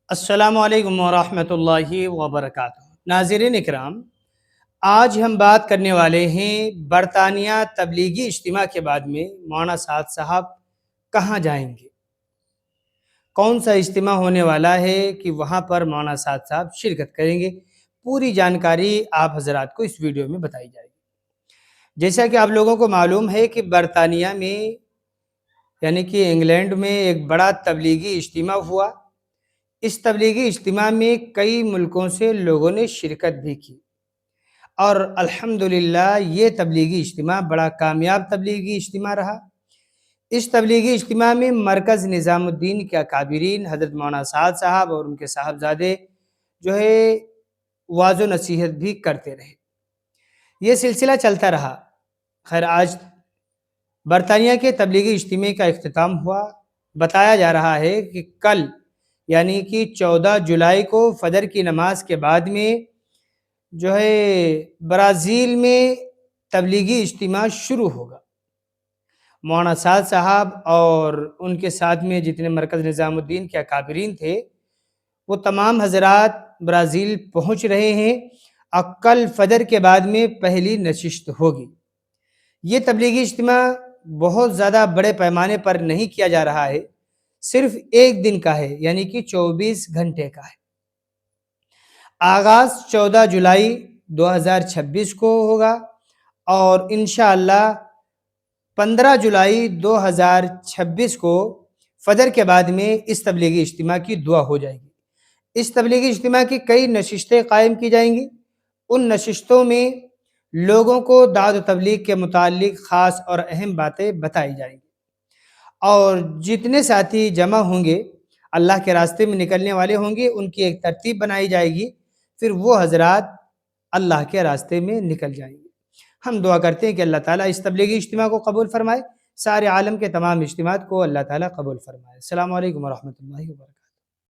السلام علیکم ورحمۃ اللہ وبرکاتہ۔ ناظرین اکرام، آج ہم بات کرنے والے ہیں برطانیہ تبلیغی اجتماع کے بعد میں مولانا سعد صاحب کہاں جائیں گے، کون سا اجتماع ہونے والا ہے کہ وہاں پر مولانا سعد صاحب شرکت کریں گے۔ پوری جانکاری آپ حضرات کو اس ویڈیو میں بتائی جائے گی۔ جیسا کہ آپ لوگوں کو معلوم ہے کہ برطانیہ میں یعنی کہ انگلینڈ میں ایک بڑا تبلیغی اجتماع ہوا۔ اس تبلیغی اجتماع میں کئی ملکوں سے لوگوں نے شرکت بھی کی اور الحمدللہ یہ تبلیغی اجتماع بڑا کامیاب تبلیغی اجتماع رہا۔ اس تبلیغی اجتماع میں مرکز نظام الدین کے اکابرین حضرت مولانا سعد صاحب اور ان کے صاحبزادے جو ہے واعظ و نصیحت بھی کرتے رہے۔ یہ سلسلہ چلتا رہا۔ خیر، آج برطانیہ کے تبلیغی اجتماع کا اختتام ہوا۔ بتایا جا رہا ہے کہ کل یعنی کہ 14 جولائی کو فجر کی نماز کے بعد میں جو ہے برازیل میں تبلیغی اجتماع شروع ہوگا۔ مولانا سعد صاحب اور ان کے ساتھ میں جتنے مرکز نظام الدین کے اکابرین تھے وہ تمام حضرات برازیل پہنچ رہے ہیں اور کل فجر کے بعد میں پہلی نشست ہوگی۔ یہ تبلیغی اجتماع بہت زیادہ بڑے پیمانے پر نہیں کیا جا رہا ہے، صرف ایک دن کا ہے یعنی کہ 24 گھنٹے کا ہے۔ آغاز 14 جولائی 2026 کو ہوگا اور انشاءاللہ 15 جولائی 2026 کو فجر کے بعد میں اس تبلیغی اجتماع کی دعا ہو جائے گی۔ اس تبلیغی اجتماع کی کئی نشستیں قائم کی جائیں گی۔ ان نشستوں میں لوگوں کو دعوت و تبلیغ کے متعلق خاص اور اہم باتیں بتائی جائیں گی، اور جتنے ساتھی جمع ہوں گے اللہ کے راستے میں نکلنے والے ہوں گے ان کی ایک ترتیب بنائی جائے گی، پھر وہ حضرات اللہ کے راستے میں نکل جائیں گے۔ ہم دعا کرتے ہیں کہ اللہ تعالیٰ اس تبلیغی اجتماع کو قبول فرمائے، سارے عالم کے تمام اجتماعات کو اللہ تعالیٰ قبول فرمائے۔ السلام علیکم ورحمۃ اللہ وبرکاتہ۔